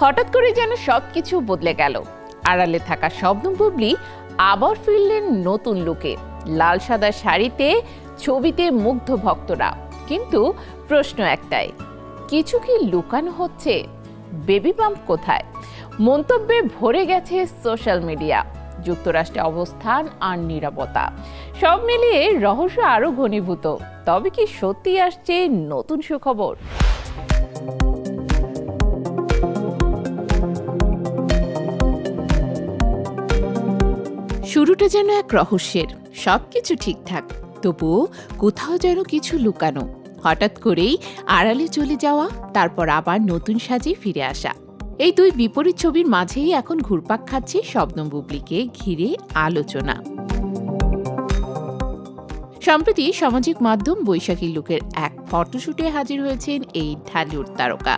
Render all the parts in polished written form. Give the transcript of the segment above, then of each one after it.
হঠাৎ করে যেন সবকিছু বদলে গেল। আড়ালে থাকা শবনম বুবলি আবার ফিরলেন নতুন লুকে। লাল সাদা শাড়িতে, ছবিতে মুগ্ধ ভক্তরা। কিন্তু প্রশ্ন একটাই, কিছু কি লুকানো হচ্ছে? বেবি বাম্প কোথায়? মন্তব্যে ভরে গেছে সোশ্যাল মিডিয়া। যুক্তরাষ্ট্রে অবস্থান আর নীরবতা, সব মিলিয়ে রহস্য আরো ঘনীভূত। তবে কি সত্যি আসছে নতুন সুখবর? শুরুটা যেন এক রহস্যের, সবকিছু ঠিকঠাক, তবুও কোথাও যেন কিছু লুকানো। হঠাৎ করেই আড়ালে চলে যাওয়া, তারপর আবার নতুন সাজে ফিরে আসা। এই দুই বিপরীত ছবির মাঝেই এখন ঘুরপাক খাচ্ছে শবনম বুবলিকে ঘিরে আলোচনা। সম্প্রতি সামাজিক মাধ্যম বৈশাখী লুকের এক ফটোশুটে হাজির হয়েছেন এই ঢালিউড তারকা।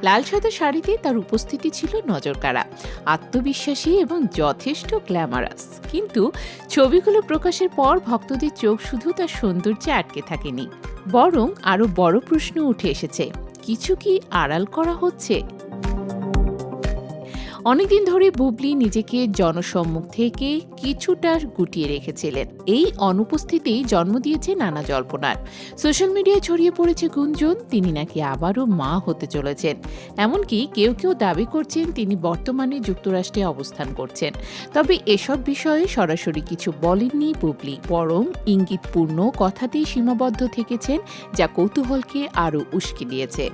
লাল সাদা শাড়িতে তার উপস্থিতি ছিল নজরকাড়া, আত্মবিশ্বাসী এবং যথেষ্ট গ্ল্যামারাস। কিন্তু ছবিগুলো প্রকাশের পর ভক্তদের চোখ শুধু তার সৌন্দর্যে আটকে থাকেনি, বরং আরো বড় প্রশ্ন উঠে এসেছে, কিছু কি আড়াল করা হচ্ছে? অনেকদিন ধরে বুবলি নিজেকে জনসম্মুখ থেকে কিছুটা গুটিয়ে রেখেছিলেন। এই অনুপস্থিতিই জন্ম দিয়েছে নানা জল্পনার। সোশ্যাল মিডিয়ায় ছড়িয়ে পড়েছে গুঞ্জন তিনি নাকি আবারও মা হতে চলেছেন। এমনকি কেউ কেউ দাবি করছেন তিনি বর্তমানে যুক্তরাষ্ট্রে অবস্থান করছেন। তবে এসব বিষয়ে সরাসরি কিছু বলেননি বুবলি, বরং ইঙ্গিতপূর্ণ কথাতেই সীমাবদ্ধ থেকেছেন, যা কৌতূহলকে আরও উস্কে দিয়েছে।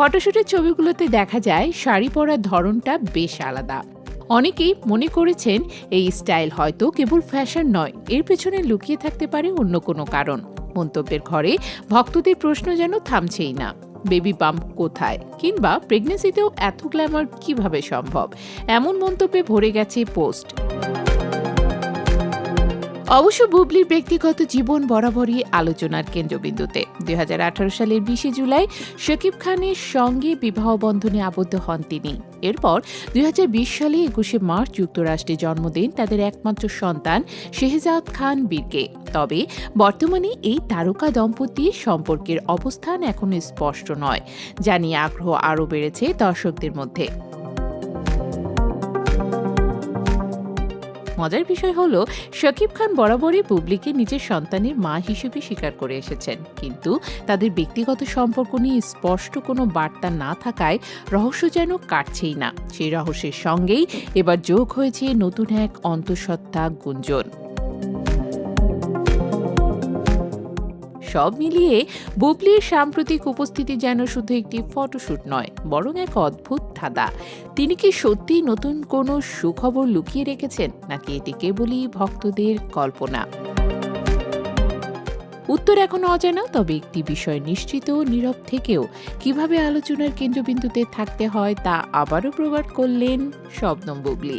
ফটোশুটের ছবিগুলোতে দেখা যায় শাড়ি পরার ধরনটা বেশ আলাদা। অনেকেই মনে করেছেন এই স্টাইল হয়তো কেবল ফ্যাশন নয়, এর পেছনে লুকিয়ে থাকতে পারে অন্য কোনো কারণ। মন্তব্যের ঘরে ভক্তদের প্রশ্ন যেন থামছেই না, বেবি বাম্প কোথায়, কিংবা প্রেগন্যান্সিতেও এত গ্ল্যামার কিভাবে সম্ভব? এমন মন্তব্যে ভরে গেছে পোস্ট। অবশ্য বুবলির ব্যক্তিগত জীবন বরাবরই আলোচনার কেন্দ্রবিন্দুতে। 2018 সালের 20 জুলাই শাকিব খানের সঙ্গে বিবাহ বন্ধনে আবদ্ধ হন তিনি। এরপর 2020 সালে 21 মার্চ যুক্তরাষ্ট্রে জন্ম দেন তাদের একমাত্র সন্তান শেহজাদ খান বীরকে। তবে বর্তমানে এই তারকা দম্পতির সম্পর্কের অবস্থান এখনো স্পষ্ট নয়, যা নিয়ে আগ্রহ আরও বেড়েছে দর্শকদের মধ্যে। মজার বিষয় হলো, শাকিব খান বরাবরই বুবলিকে নিজের সন্তানের মা হিসেবে স্বীকার করে এসেছেন, কিন্তু তাদের ব্যক্তিগত সম্পর্ক নিয়ে স্পষ্ট কোনো বার্তা না থাকায় রহস্য যেন কাটছেই না। সেই রহস্যের সঙ্গেই এবার যোগ হয়েছে নতুন এক অন্তঃসত্ত্বা গুঞ্জন। সব মিলিয়ে বুবলির সাম্প্রতিক উপস্থিতি যেন শুধু একটি ফটোশুট নয়, বরং এক অদ্ভুত ধাঁধা। তিনি কি সত্যিই নতুন কোনো সুখবর লুকিয়ে রেখেছেন, নাকি এটি কেবলই ভক্তদের কল্পনা? উত্তর এখনো অজানা, তবে একটি বিষয় নিশ্চিত, নীরব থেকেও কিভাবে আলোচনার কেন্দ্রবিন্দুতে থাকতে হয় তা আবারও প্রমাণ করলেন শবনম বুবলি।